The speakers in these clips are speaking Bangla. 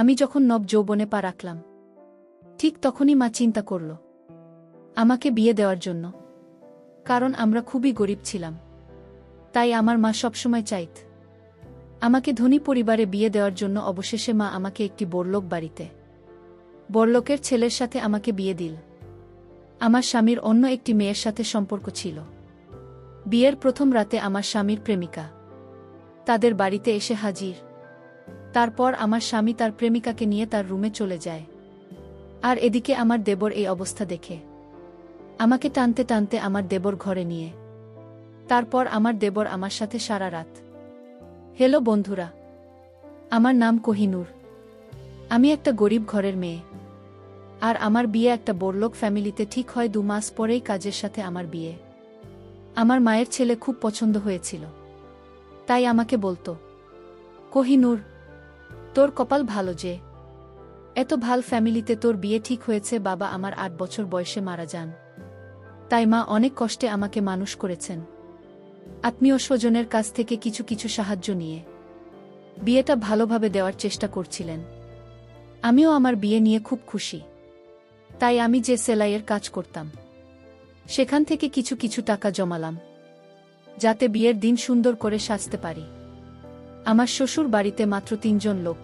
আমি যখন নব যৌবনে পা রাখলাম, ঠিক তখনই মা চিন্তা করল আমাকে বিয়ে দেওয়ার জন্য। কারণ আমরা খুবই গরিব ছিলাম, তাই আমার মা সবসময় চাইত আমাকে ধনী পরিবারে বিয়ে দেওয়ার জন্য। অবশেষে মা আমাকে একটি বড়লোক বাড়িতে বড়লোকের ছেলের সাথে আমাকে বিয়ে দিল। আমার স্বামীর অন্য একটি মেয়ের সাথে সম্পর্ক ছিল। বিয়ের প্রথম রাতে আমার স্বামীর প্রেমিকা তাদের বাড়িতে এসে হাজির। তারপর আমার স্বামী তার প্রেমিকাকে নিয়ে তার রুমে চলে যায়। আর এদিকে আমার দেবর এই অবস্থা দেখে আমাকে টানতে টানতে আমার দেবর ঘরে নিয়ে। তারপর আমার দেবর আমার সাথে সারা রাত। হ্যালো বন্ধুরা, আমার নাম কোহিনূর। আমি একটা গরিব ঘরের মেয়ে, আর আমার বিয়ে একটা বড়লোক ফ্যামিলিতে ঠিক হয় 2 মাস পরেই কাজের সাথে আমার বিয়ে। আমার মায়ের ছেলে খুব পছন্দ হয়েছিল, তাই আমাকে বলতো, কোহিনূর, তোর কপাল ভালো যে এত ভাল ফ্যামিলিতে তোর বিয়ে ঠিক হয়েছে। বাবা আমার 8 বছর বয়সে মারা যান, তাই মা অনেক কষ্টে আমাকে মানুষ করেছেন। আত্মীয় স্বজনের কাছ থেকে কিছু কিছু সাহায্য নিয়ে বিয়েটা ভালোভাবে দেওয়ার চেষ্টা করছিলেন। আমিও আমার বিয়ে নিয়ে খুব খুশি, তাই আমি যে সেলাইয়ের কাজ করতাম সেখান থেকে কিছু কিছু টাকা জমালাম, যাতে বিয়ের দিন সুন্দর করে সাজতে পারি। আমার শ্বশুর বাড়িতে মাত্র 3 জন লোক,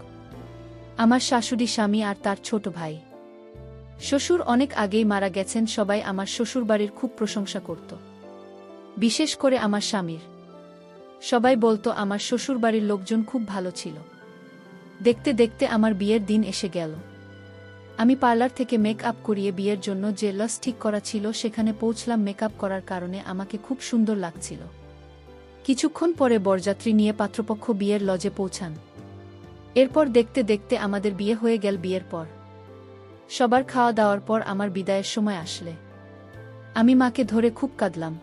আমার শাশুড়ি, স্বামী আর তার ছোট ভাই। শ্বশুর অনেক আগেই মারা গেছেন। সবাই আমার শ্বশুরবাড়ির খুব প্রশংসা করত, বিশেষ করে আমার স্বামীর। সবাই বলতো আমার শ্বশুরবাড়ির লোকজন খুব ভালো ছিল। দেখতে দেখতে আমার বিয়ের দিন এসে গেল। আমি পার্লার থেকে মেকআপ করিয়ে বিয়ের জন্য যে লস ঠিক করা ছিল সেখানে পৌঁছলাম। মেকআপ করার কারণে আমাকে খুব সুন্দর লাগছিল। কিছুক্ষণ পরে বরযাত্রী নিয়ে পাত্রপক্ষ বিয়ের লজে পৌঁছান। এরপর দেখতে দেখতে আমাদের বিয়ে হয়ে গেল। বিয়ের পর সবার খাওয়া দাওয়ার পর আমার বিদায়ের সময় আসলে আমি মাকে ধরে খুব কাঁদলাম,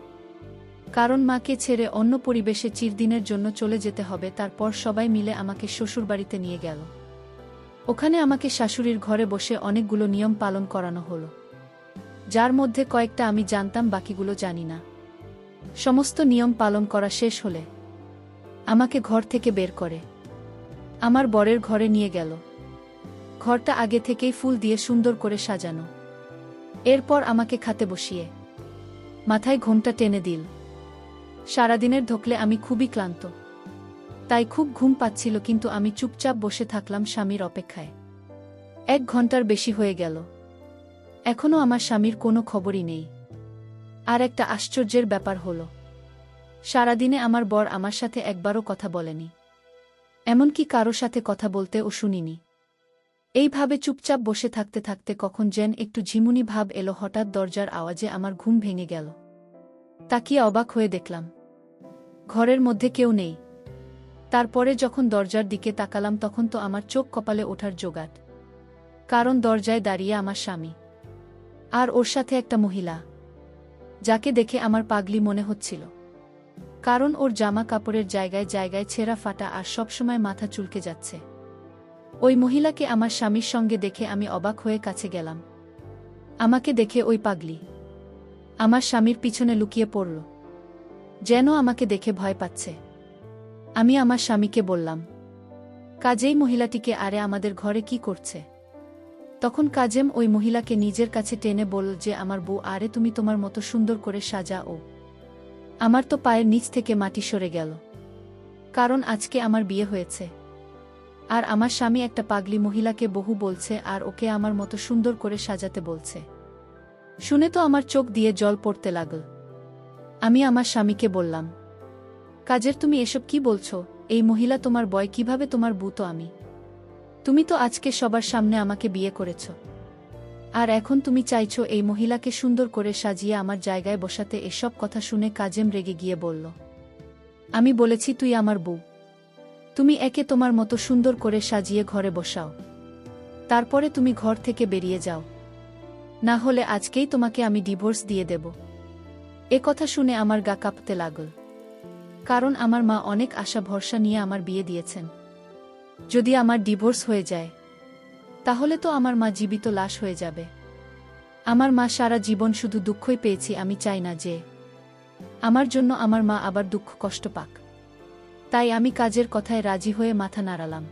কারণ মাকে ছেড়ে অন্য পরিবেশে চিরদিনের জন্য চলে যেতে হবে। তারপর সবাই মিলে আমাকে শ্বশুরবাড়িতে নিয়ে গেল। ওখানে আমাকে শাশুড়ির ঘরে বসে অনেকগুলো নিয়ম পালন করানো হলো, যার মধ্যে কয়েকটা আমি জানতাম, বাকিগুলো জানি না। সমস্ত নিয়ম পালন করা শেষ হলে আমাকে ঘর থেকে বের করে আমার বরের ঘরে নিয়ে গেল। ঘরটা আগে থেকেই ফুল দিয়ে সুন্দর করে সাজানো। এরপর আমাকে খাতে বসিয়ে মাথায় ঘোমটা টেনে দিল। সারাদিনের ধকলে আমি খুবই ক্লান্ত, তাই খুব ঘুম পাচ্ছিল, কিন্তু আমি চুপচাপ বসে থাকলাম স্বামীর অপেক্ষায়। 1 ঘন্টার বেশি হয়ে গেল, এখনও আমার স্বামীর কোনো খবরই নেই। আর একটা আশ্চর্যের ব্যাপার হলো, সারাদিনে আমার বর আমার সাথে একবারও কথা বলেনি, এমনকি কারো সাথে কথা বলতেও শুনিনি। এইভাবে চুপচাপ বসে থাকতে থাকতে কখন যেন একটু ঝিমুনি ভাব এলো। হঠাৎ দরজার আওয়াজে আমার ঘুম ভেঙে গেল। তাকিয়ে অবাক হয়ে দেখলাম ঘরের মধ্যে কেউ নেই। তারপরে যখন দরজার দিকে তাকালাম তখন তো আমার চোখ কপালে ওঠার জোগাড়, কারণ দরজায় দাঁড়িয়ে আমার স্বামী, আর ওর সাথে একটা মহিলা, যাকে দেখে আমার পাগলি মনে হচ্ছিল, কারণ ওর জামা কাপড়ের জায়গায় জায়গায় ছেঁড়া ফাটা আর সবসময় মাথা চুলকে যাচ্ছে। ওই মহিলাকে আমার স্বামীর সঙ্গে দেখে আমি অবাক হয়ে কাছে গেলাম। আমাকে দেখে ওই পাগলি আমার স্বামীর পিছনে লুকিয়ে পড়ল, যেন আমাকে দেখে ভয় পাচ্ছে। আমি আমার স্বামীকে বললাম, কাজেই মহিলাটিকে, আরে আমাদের ঘরে কি করছে? তখন কাজেম ওই মহিলাকে নিজের কাছে টেনে বলল যে, আমার বউ, আরে তুমি তোমার মতো সুন্দর করে সাজা। ও আমার তো পায়ের নিচ থেকে মাটি সরে গেল, কারণ আজকে আমার বিয়ে হয়েছে, আর আমার স্বামী একটা পাগলি মহিলাকে বহু বলছে আর ওকে আমার মতো সুন্দর করে সাজাতে বলছে। শুনে তো আমার চোখ দিয়ে জল পড়তে লাগল। আমি আমার স্বামীকে বললাম, কাজের, তুমি এসব কি বলছো? এই মহিলা তোমার বয় কিভাবে? তোমার বউ তো আমি। তুমি তো আজকে সবার সামনে আমাকে বিয়ে করেছ, আর এখন তুমি চাইছো এই মহিলাকে সুন্দর করে সাজিয়ে আমার জায়গায় বসাতে। এসব কথা শুনে কাজেম রেগে গিয়ে বলল, আমি বলেছি তুই আমার বউ, তুমি একে তোমার মতো সুন্দর করে সাজিয়ে ঘরে বসাও, তারপরে তুমি ঘর থেকে বেরিয়ে যাও, না হলে আজকেই তোমাকে আমি ডিভোর্স দিয়ে দেব। এ কথা শুনে আমার গা কাঁপতে লাগল, কারণ আমার মা অনেক আশা ভরসা নিয়ে আমার বিয়ে দিয়েছেন। যদি আমার ডিভোর্স হয়ে যায়, তাহলে তো আমার মা জীবিত লাশ হয়ে যাবে। আমার মা সারা জীবন শুধু দুঃখই পেয়েছি। আমি চাই না যে আমার জন্য আমার মা আবার দুঃখ কষ্ট পাক। তাই আমি কাজের কথায় রাজি হয়ে মাথা নাড়ালাম।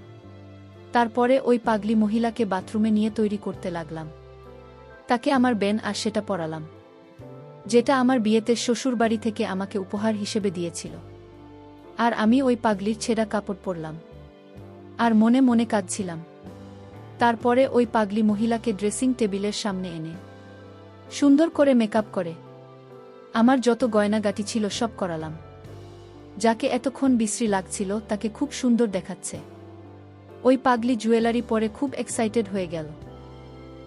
তারপরে ওই পাগলি মহিলাকে বাথরুমে নিয়ে তৈরি করতে লাগলাম। তাকে আমার বেন আর সেটা পরালাম, যেটা আমার বিয়েতে শ্বশুরবাড়ি থেকে আমাকে উপহার হিসেবে দিয়েছিল। আর আমি ওই পাগলির ছেঁড়া কাপড় পরলাম আর মনে মনে কাঁদছিলাম। তারপরে ওই পাগলি মহিলাকে ড্রেসিং টেবিলের সামনে এনে সুন্দর করে মেকআপ করে আমার যত গয়নাগাটি ছিল সব করালাম। যাকে এতক্ষণ বিশ্রী লাগছিল তাকে খুব সুন্দর দেখাচ্ছে। ওই পাগলি জুয়েলারি পরে খুব এক্সাইটেড হয়ে গেল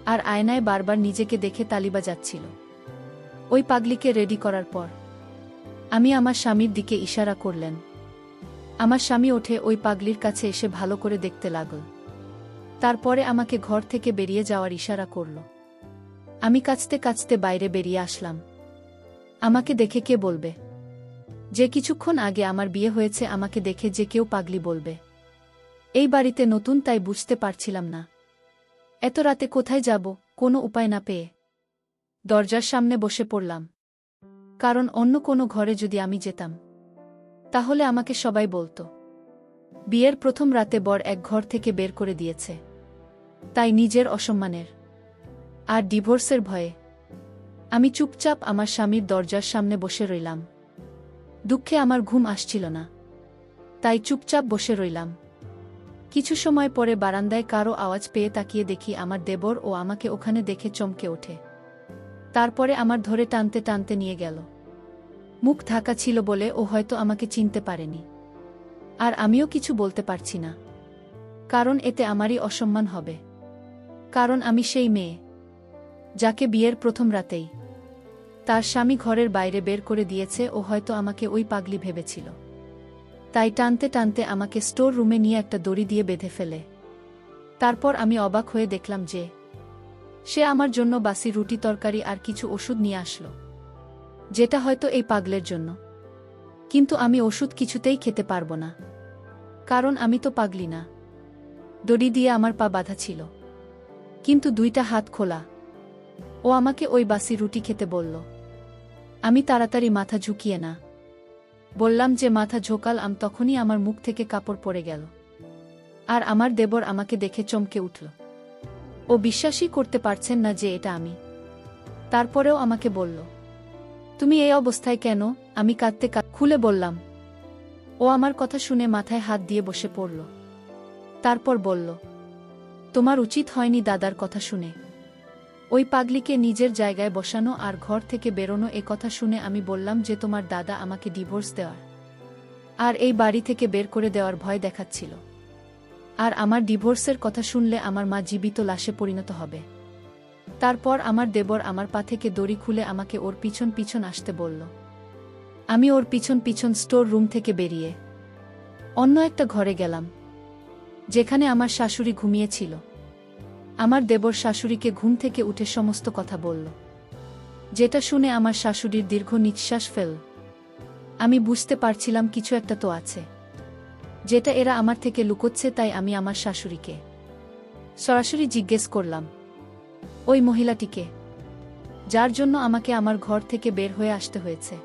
আর আয়নায় বারবার নিজেকে দেখে তালিবা যাচ্ছিল। ওই পাগলিকে রেডি করার পর আমি আমার স্বামীর দিকে ইশারা করলেন। আমার স্বামী ওঠে ওই পাগলির কাছে এসে ভালো করে দেখতে লাগল। তারপরে আমাকে ঘর থেকে বেরিয়ে যাওয়ার ইশারা করল। আমি কাঁচতে কাঁচতে বাইরে বেরিয়ে আসলাম। আমাকে দেখে কে বলবে যে কিছুক্ষণ আগে আমার বিয়ে হয়েছে? আমাকে দেখে যে কেউ পাগলি বলবে? এই বাড়িতে নতুন, তাই বুঝতে পারছিলাম না এত রাতে কোথায় যাব। কোনো উপায় না পেয়ে দরজার সামনে বসে পড়লাম, কারণ অন্য কোনো ঘরে যদি আমি যেতাম তাহলে আমাকে সবাই বলতো বিয়ের প্রথম রাতে বর এক ঘর থেকে বের করে দিয়েছে। তাই নিজের অসম্মানের আর ডিভোর্সের ভয়ে আমি চুপচাপ আমার স্বামীর দরজার সামনে বসে রইলাম। দুঃখে আমার ঘুম আসছিল না, তাই চুপচাপ বসে রইলাম। কিছু সময় পরে বারান্দায় কারো আওয়াজ পেয়ে তাকিয়ে দেখি আমার দেবর ও আমাকে ওখানে দেখে চমকে ওঠে। তারপরে আমার ধরে টানতে টানতে নিয়ে গেল। মুখ ঢাকা ছিল বলে ও হয়তো আমাকে চিনতে পারেনি, আর আমিও কিছু বলতে পারছি না, কারণ এতে আমারই অসম্মান হবে। কারণ আমি সেই মেয়ে যাকে বিয়ের প্রথম রাতেই তার স্বামী ঘরের বাইরে বের করে দিয়েছে। ও হয়তো আমাকে ওই পাগলি ভেবেছিল, তাই টানতে টানতে আমাকে স্টোর রুমে নিয়ে একটা দড়ি দিয়ে বেঁধে ফেলে। তারপর আমি অবাক হয়ে দেখলাম যে সে আমার জন্য বাসি রুটি তরকারি আর কিছু ওষুধ নিয়ে আসলো, যেটা হয়তো এই পাগলের জন্য। কিন্তু আমি ওষুধ কিছুতেই খেতে পারবো না, কারণ আমি তো পাগলি না। দড়ি দিয়ে আমার পা বাঁধা ছিল, কিন্তু দুইটা হাত খোলা। ও আমাকে ওই বাসি রুটি খেতে বলল। আমি তাড়াতাড়ি মাথা ঝুঁকিয়ে না বললাম যে মাথা ঝোঁকালাম, তখনই আমার মুখ থেকে কাপড় পড়ে গেল। আর আমার দেবর আমাকে দেখে চমকে উঠল। ও বিশ্বাসই করতে পারছেন না যে এটা আমি। তারপরেও আমাকে বলল, তুমি এই অবস্থায় কেন? আমি কাঁদতে খুলে বললাম। ও আমার কথা শুনে মাথায় হাত দিয়ে বসে পড়ল। তারপর বলল, তোমার উচিত হয়নি দাদার কথা শুনে ওই পাগলিকে নিজের জায়গায় বসানো আর ঘর থেকে বেরোনো। এ কথা শুনে আমি বললাম যে তোমার দাদা আমাকে ডিভোর্স দেওয়ার আর এই বাড়ি থেকে বের করে দেওয়ার ভয় দেখাচ্ছিল। আর আমার ডিভোর্সের কথা শুনলে আমার মা জীবিত লাশে পরিণত হবে। তারপর আমার দেবর আমার পা থেকে দড়ি খুলে আমাকে ওর পিছন পিছন আসতে বলল। আমি ওর পিছন পিছন স্টোর রুম থেকে বেরিয়ে অন্য একটা ঘরে গেলাম, যেখানে আমার শাশুড়ি ঘুমিয়েছিল। আমার দেবর শাশুড়িকে ঘুম থেকে উঠে সমস্ত কথা বলল, যেটা শুনে আমার শাশুড়ির দীর্ঘ নিঃশ্বাস ফেল। আমি বুঝতে পারছিলাম কিছু একটা তো আছে, যেটা এরা আমার থেকে লুকোচ্ছে। তাই আমি আমার শাশুড়িকে সরাসরি জিজ্ঞেস করলাম, ওই মহিলাটিকে যার জন্য আমাকে আমার ঘর থেকে বের হয়ে আসতে হয়েছে।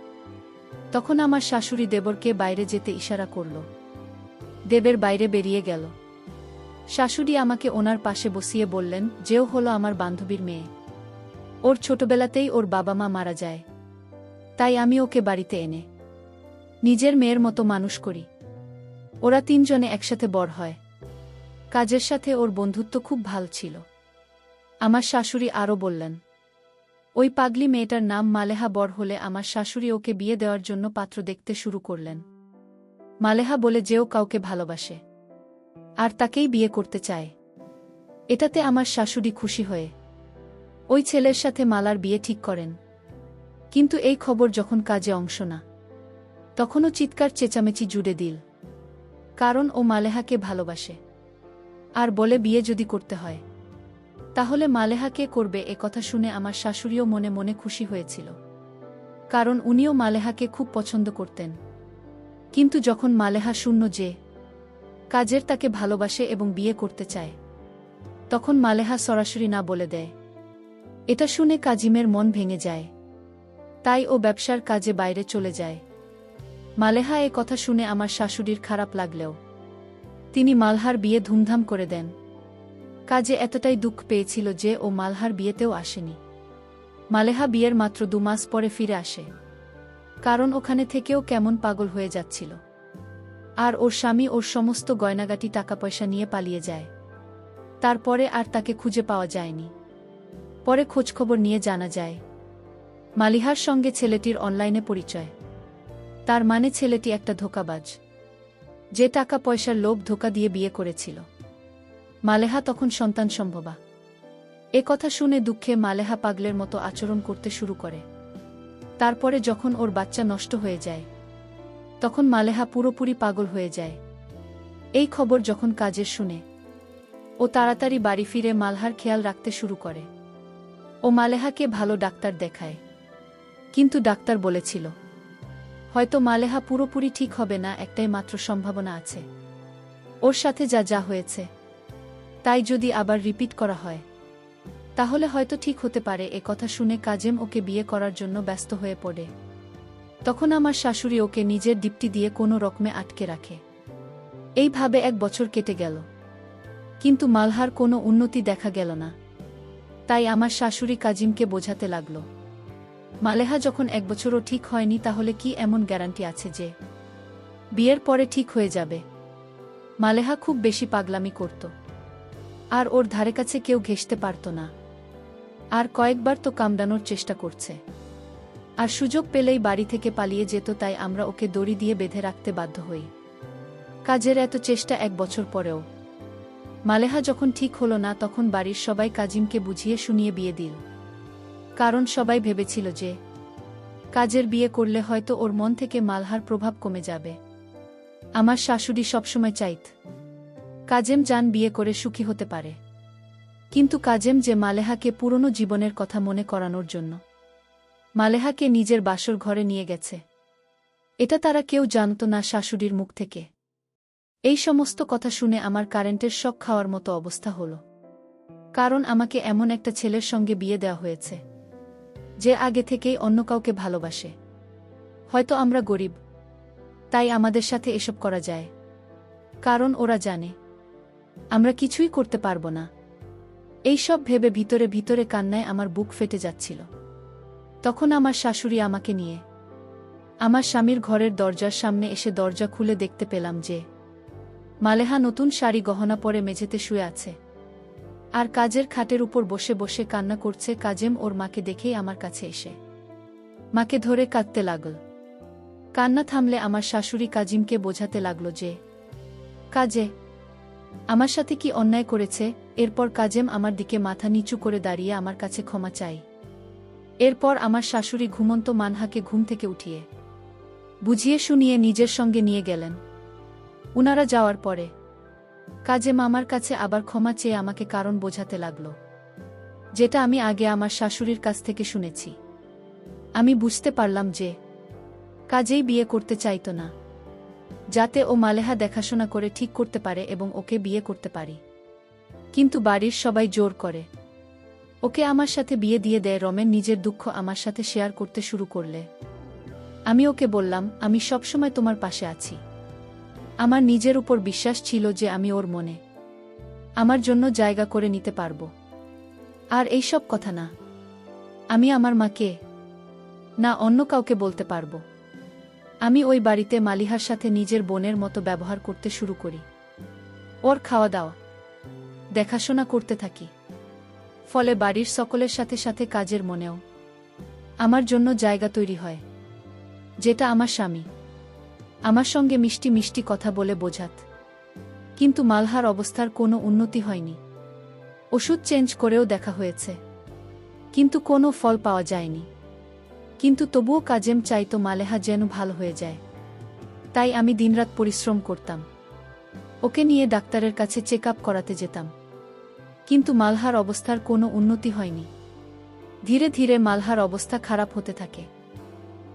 তখন আমার শাশুড়ি দেবরকে বাইরে যেতে ইশারা করল। দেবের বাইরে বেরিয়ে গেল। শাশুড়ি আমাকে ওনার পাশে বসিয়ে বললেন, যেও হলো আমার বান্ধবীর মেয়ে। ওর ছোটবেলাতেই ওর বাবা মা মারা যায়, তাই আমি ওকে বাড়িতে এনে নিজের মেয়ের মতো মানুষ করি। ওরা তিনজনে একসাথে বড় হয়। কাজের সাথে ওর বন্ধুত্ব খুব ভালো ছিল। আমার শাশুড়ি আরও বললেন, ওই পাগলি মেয়েটার নাম মালেহা। বড় হলে আমার শাশুড়ি ওকে বিয়ে দেওয়ার জন্য পাত্র দেখতে শুরু করলেন। মালেহা বলে যে ও কাউকে ভালোবাসে আর তাকেই বিয়ে করতে চায়। এটাতে আমার শাশুড়ি খুশি হয়ে ওই ছেলের সাথে মালার বিয়ে ঠিক করেন। কিন্তু এই খবর যখন কাজে অংশ না, তখনও চিৎকার চেঁচামেচি জুড়ে দিল, কারণ ও মালেহাকে ভালোবাসে আর বলে বিয়ে যদি করতে হয় তাহলে মালেহাকে করবে। এ কথা শুনে আমার শাশুড়িও মনে মনে খুশি হয়েছিল, কারণ উনিও মালেহাকে খুব পছন্দ করতেন। কিন্তু যখন মালেহা শূন্য যে কাজের তাকে ভালোবাসে এবং বিয়ে করতে চায়, তখন মালেহা সরাসরি না বলে দেয়। এটা শুনে কাজিমের মন ভেঙে যায়, তাই ও ব্যবসার কাজে বাইরে চলে যায়। মালেহা এ কথা শুনে আমার শাশুড়ির খারাপ লাগলেও তিনি মালহার বিয়ে ধুমধাম করে দেন। কাজে এতটাই দুঃখ পেয়েছিল যে ও মালহার বিয়েতেও আসেনি। মালেহা বিয়ের মাত্র 2 মাস পরে ফিরে আসে, কারণ ওখানে থেকেও কেমন পাগল হয়ে যাচ্ছিল। আর ওর স্বামী ওর সমস্ত গয়নাগাটি টাকা পয়সা নিয়ে পালিয়ে যায়। তারপরে আর তাকে খুঁজে পাওয়া যায়নি। পরে খোঁজখবর নিয়ে জানা যায় মালিহার সঙ্গে ছেলেটির অনলাইনে পরিচয়। তার মানে ছেলেটি একটা ধোঁকাবাজ, যে টাকা পয়সার লোভ ধোঁকা দিয়ে বিয়ে করেছিল। মালেহা তখন সন্তান সম্ভবা। এ কথা শুনে দুঃখে মালেহা পাগলের মতো আচরণ করতে শুরু করে। তারপরে যখন ওর বাচ্চা নষ্ট হয়ে যায়, তখন মালেহা পুরোপুরি পাগল হয়ে যায়। এই খবর যখন কাজের শুনে, ও তাড়াতাড়ি বাড়ি ফিরে মালহার খেয়াল রাখতে শুরু করে। ও মালেহাকে ভালো ডাক্তার দেখায়, কিন্তু ডাক্তার বলেছিল হয়তো মালেহা পুরোপুরি ঠিক হবে না, একটাই মাত্র সম্ভাবনা আছে। ওর সাথে যা যা হয়েছে তাই যদি আবার রিপিট করা হয়, তাহলে হয়তো ঠিক হতে পারে। এ কথা শুনে কাজেম ওকে বিয়ে করার জন্য ব্যস্ত হয়ে পড়ে। তখন আমার শাশুড়ি ওকে নিজের দীপ্তি দিয়ে কোনো রকমে আটকে রাখে। এইভাবে 1 বছর কেটে গেল, কিন্তু মালহার কোনো উন্নতি দেখা গেল না। তাই আমার শাশুড়ি কাজিমকে বোঝাতে লাগল, মালেহা যখন 1 বছরও ঠিক হয়নি, তাহলে কি এমন গ্যারান্টি আছে যে বিয়ের পরে ঠিক হয়ে যাবে? মালেহা খুব বেশি পাগলামি করত, আর ওর ধারে কাছে কেউ ঘেঁষতে পারত না। আর কয়েকবার তো কামড়ানোর চেষ্টা করছে, আর সুযোগ পেলেই বাড়ি থেকে পালিয়ে যেত। তাই আমরা ওকে দড়ি দিয়ে বেঁধে রাখতে বাধ্য হই। কাজের এত চেষ্টা 1 বছর পরেও মালেহা যখন ঠিক হলো না, তখন বাড়ির সবাই কাজিমকে বুঝিয়ে শুনিয়ে বিয়ে দিল। কারণ সবাই ভেবেছিল যে কাজের বিয়ে করলে হয়তো ওর মন থেকে মালহার প্রভাব কমে যাবে। আমার শাশুড়ি সবসময় চাইত কাজেম জান বিয়ে করে সুখী হতে পারে, কিন্তু কাজেম যে মালেহাকে পুরনো জীবনের কথা মনে করানোর জন্য মালেহাকে নিজের বাসর ঘরে নিয়ে গেছে, এটা তারা কেউ জানত না শাশুড়ির মুখ থেকে। এই সমস্ত কথা শুনে আমার কারেন্টের শক খাওয়ার মতো অবস্থা হলো। কারণ আমাকে এমন একটা ছেলের সঙ্গে বিয়ে দেওয়া হয়েছে যে আগে থেকেই অন্য কাউকে ভালোবাসে। হয়তো আমরা গরিব, তাই আমাদের সাথে এসব করা যায়, কারণ ওরা জানে আমরা কিছুই করতে পারবো না। এইসব ভেবে ভিতরে ভিতরে কান্নায় আমার বুক ফেটে যাচ্ছিল। তখন আমার শাশুড়ি আমাকে নিয়ে আমার স্বামীর ঘরের দরজার সামনে এসে দরজা খুলে দেখতে পেলাম যে মালেহা নতুন শাড়ি গহনা পরে মেঝেতে শুয়ে আছে, আর কাজের খাটের উপর বসে বসে কান্না করছে। কাজেম ওর মাকে দেখেই আমার কাছে এসে মাকে ধরে কাঁদতে লাগল। কান্না থামলে আমার শাশুড়ি কাজিমকে বোঝাতে লাগল যে কাজে আমার সাথে কি অন্যায় করেছে। এরপর কাজেম আমার দিকে মাথা নিচু করে দাঁড়িয়ে আমার কাছে ক্ষমা চাই। এরপর আমার শাশুড়ি ঘুমন্ত মানহাকে ঘুম থেকে উঠিয়ে বুঝিয়ে শুনিয়ে নিজের সঙ্গে নিয়ে গেলেন। উনারা যাওয়ার পরে কাজেম আমার কাছে আবার ক্ষমা চেয়ে আমাকে কারণ বোঝাতে লাগল, যেটা আমি আগে আমার শাশুড়ির কাছ থেকে শুনেছি। আমি বুঝতে পারলাম যে কাজেই বিয়ে করতে চাইত না, যাতে ও মালেহা দেখাশোনা করে ঠিক করতে পারে এবং ওকে বিয়ে করতে পারি। কিন্তু বাড়ির সবাই জোর করে ওকে আমার সাথে বিয়ে দিয়ে দেয়। রমেন নিজের দুঃখ আমার সাথে শেয়ার করতে শুরু করলে আমি ওকে বললাম, আমি সবসময় তোমার পাশে আছি। আমার নিজের উপর বিশ্বাস ছিল যে আমি ওর মনে আমার জন্য জায়গা করে নিতে পারব। আর এইসব কথা না আমি আমার মাকে না অন্য কাউকে বলতে পারব। আমি ওই বাড়িতে মালিহার সাথে নিজের বোনের মতো ব্যবহার করতে শুরু করি। ওর খাওয়া দাওয়া দেখাশোনা করতে থাকি। ফলে বাড়ির সকলের সাথে সাথে কাজের মনেও আমার জন্য জায়গা তৈরি হয়, যেটা আমার স্বামী আমার সঙ্গে মিষ্টি মিষ্টি কথা বলে বোঝাত। কিন্তু মালহার অবস্থার কোনো উন্নতি হয়নি। ওষুধ চেঞ্জ করেও দেখা হয়েছে, কিন্তু কোনো ফল পাওয়া যায়নি। কিন্তু তবুও কাজেম চাইতো মালেহা যেন ভালো হয়ে যায়। তাই আমি দিনরাত পরিশ্রম করতাম, ওকে নিয়ে ডাক্তারের কাছে চেক আপ করাতে যেতাম। কিন্তু মালহার অবস্থার কোনো উন্নতি হয়নি। ধীরে ধীরে মালহার অবস্থা খারাপ হতে থাকে।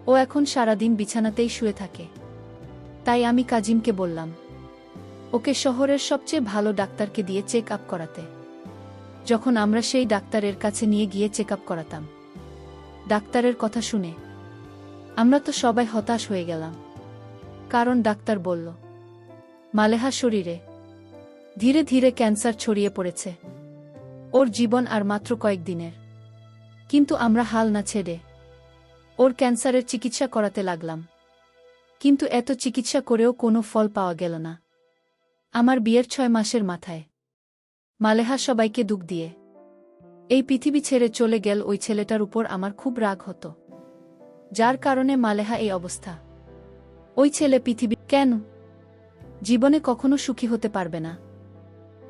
ও এখন সারাদিন বিছানাতেই শুয়ে থাকে। তাই আমি কাজিমকে বললাম ওকে শহরের সবচেয়ে ভালো ডাক্তারকে দিয়ে চেক আপ করাতে। যখন আমরা সেই ডাক্তারের কাছে নিয়ে গিয়ে চেক আপ করাতাম, ডাক্তারের কথা শুনে আমরা তো সবাই হতাশ হয়ে গেলাম। কারণ ডাক্তার বলল মালেহা শরীরে ধীরে ধীরে ক্যান্সার ছড়িয়ে পড়েছে। ওর জীবন আর মাত্র কয়েকদিনের। কিন্তু আমরা হাল না ছেড়ে ওর ক্যান্সারের চিকিৎসা করাতে লাগলাম। কিন্তু এত চিকিৎসা করেও কোনো ফল পাওয়া গেল না। আমার বিয়ের 6 মাসের মাথায় মালেহা সবাইকে দুঃখ দিয়ে এই পৃথিবী ছেড়ে চলে গেল। ওই ছেলেটার উপর আমার খুব রাগ হতো, যার কারণে মালেহা এই অবস্থা। ওই ছেলে পৃথিবী কেন জীবনে কখনো সুখী হতে পারবে না।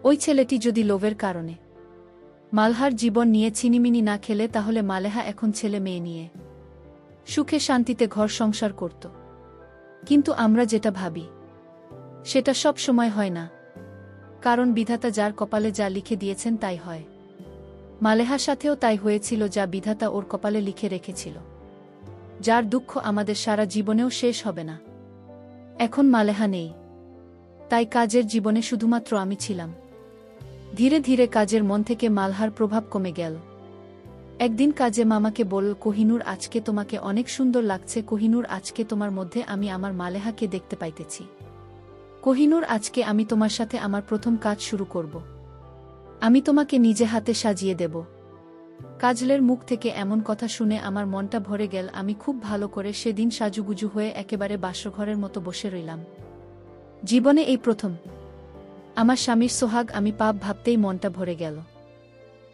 ওই ছেলেটি যদি লোভের কারণে মালহার জীবন নিয়ে ছিনিমিনি না খেলে, তাহলে মালেহা এখন ছেলে মেয়ে নিয়ে সুখে শান্তিতে ঘর সংসার করত। কিন্তু আমরা যেটা ভাবি সেটা সব সময় হয় না, কারণ বিধাতা যার কপালে যা লিখে দিয়েছেন তাই হয়। মালেহার সাথেও তাই হয়েছিল, যা বিধাতা ওর কপালে লিখে রেখেছিল, যার দুঃখ আমাদের সারা জীবনেও শেষ হবে না। এখন মালেহা নেই, তাই কাজের জীবনে শুধুমাত্র আমি ছিলাম। ধীরে ধীরে কাজের মন থেকে মালহার প্রভাব কমে গেল। একদিন কাজে মামাকে বলল, কোহিনূর আজকে তোমাকে অনেক সুন্দর লাগছে। কোহিনূর আজকে তোমার মধ্যে আমি আমার মালেহাকে দেখতে পাইতেছি। কোহিনূর আজকে আমি তোমার সাথে আমার প্রথম কাজ শুরু করব। আমি তোমাকে নিজে হাতে সাজিয়ে দেব। কাজলের মুখ থেকে এমন কথা শুনে আমার মনটা ভরে গেল। আমি খুব ভালো করে সেদিন সাজুগুজু হয়ে একেবারে বাসরঘরের মতো বসে রইলাম। জীবনে এই প্রথম আমার স্বামীর সোহাগ আমি পাপ ভাবতেই মনটা ভরে গেল।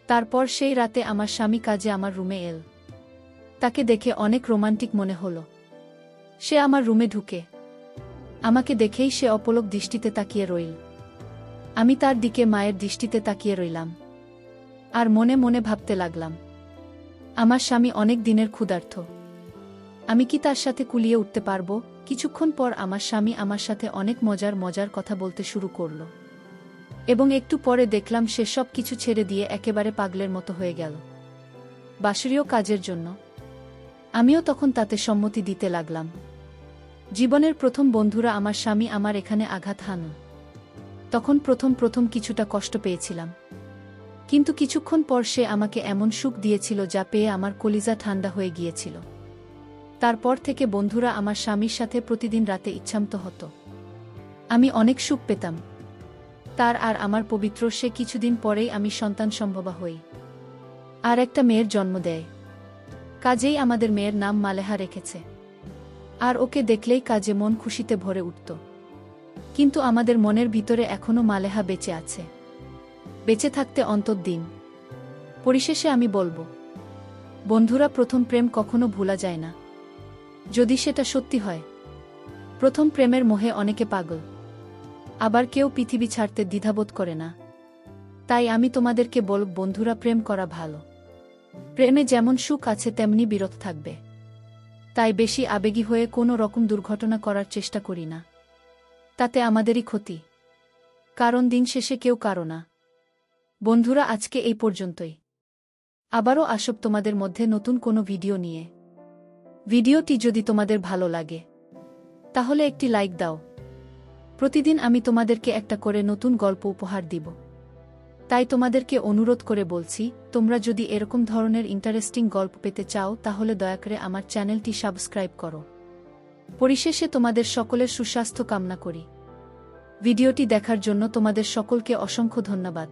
তারপর সেই রাতে আমার স্বামী কাজে আমার রুমে এল। তাকে দেখে অনেক রোমান্টিক মনে হলো। সে আমার রুমে ঢুকে আমাকে দেখেই সে অপলক দৃষ্টিতে তাকিয়ে রইল। আমি তার দিকে মায়ের দৃষ্টিতে তাকিয়ে রইলাম, আর মনে মনে ভাবতে লাগলাম, আমার স্বামী অনেক দিনের ক্ষুধার্ত। আমি কি তার সাথে কুলিয়ে উঠতে পারব? কিছুক্ষণ পর আমার স্বামী আমার সাথে অনেক মজার মজার কথা বলতে শুরু করল, এবং একটু পরে দেখলাম সে সব কিছু ছেড়ে দিয়ে একেবারে পাগলের মতো হয়ে গেল বাসরীয় কাজের জন্য। আমিও তখন তাতে সম্মতি দিতে লাগলাম। জীবনের প্রথম বন্ধুরা আমার স্বামী আমার এখানে আঘাত হান। তখন প্রথম কিছুটা কষ্ট পেয়েছিলাম, কিন্তু কিছুক্ষণ পর সে আমাকে এমন সুখ দিয়েছিল যা পেয়ে আমার কলিজা ঠান্ডা হয়ে গিয়েছিল। তারপর থেকে বন্ধুরা আমার স্বামীর সাথে প্রতিদিন রাতে ইচ্ছামত হতো। আমি অনেক সুখ পেতাম। তার আর আমার পবিত্র সে কিছুদিন পরেই আমি সন্তান সম্ভবা হই, আর একটা মেয়ের জন্ম দেয়। কাজেই আমাদের মেয়ের নাম মালেহা রেখেছে, আর ওকে দেখলেই কাজে মন খুশিতে ভরে উঠত। কিন্তু আমাদের মনের ভিতরে এখনো মালেহা বেঁচে আছে। বেঁচে থাকতে অন্তর্দিন। পরিশেষে আমি বলবো, বন্ধুরা, প্রথম প্রেম কখনো ভোলা যায় না, যদি সেটা সত্যি হয়। প্রথম প্রেমের মোহে অনেকে পাগল, আবার কেউ পৃথিবী ছাড়তে দ্বিধাবোধ করে না। তাই আমি তোমাদেরকে বলব, বন্ধুরা, প্রেম করা ভালো। প্রেমে যেমন সুখ আছে তেমনি বিরত থাকবে। তাই বেশি আবেগী হয়ে কোনো রকম দুর্ঘটনা করার চেষ্টা করি না, তাতে আমাদেরই ক্ষতি, কারণ দিন শেষে কেউ কারো না। বন্ধুরা, আজকে এই পর্যন্তই। আবারও আসব তোমাদের মধ্যে নতুন কোনো ভিডিও নিয়ে। ভিডিওটি যদি তোমাদের ভালো লাগে তাহলে একটি লাইক দাও। প্রতিদিন আমি তোমাদেরকে একটা করে নতুন গল্প উপহার দিব। তাই তোমাদেরকে অনুরোধ করে বলছি, তোমরা যদি এরকম ধরনের ইন্টারেস্টিং গল্প পেতে চাও তাহলে দয়া করে আমার চ্যানেলটি সাবস্ক্রাইব করো। পরিশেষে তোমাদের সকলের সুস্বাস্থ্য কামনা করি। ভিডিওটি দেখার জন্য তোমাদের সকলকে অসংখ্য ধন্যবাদ।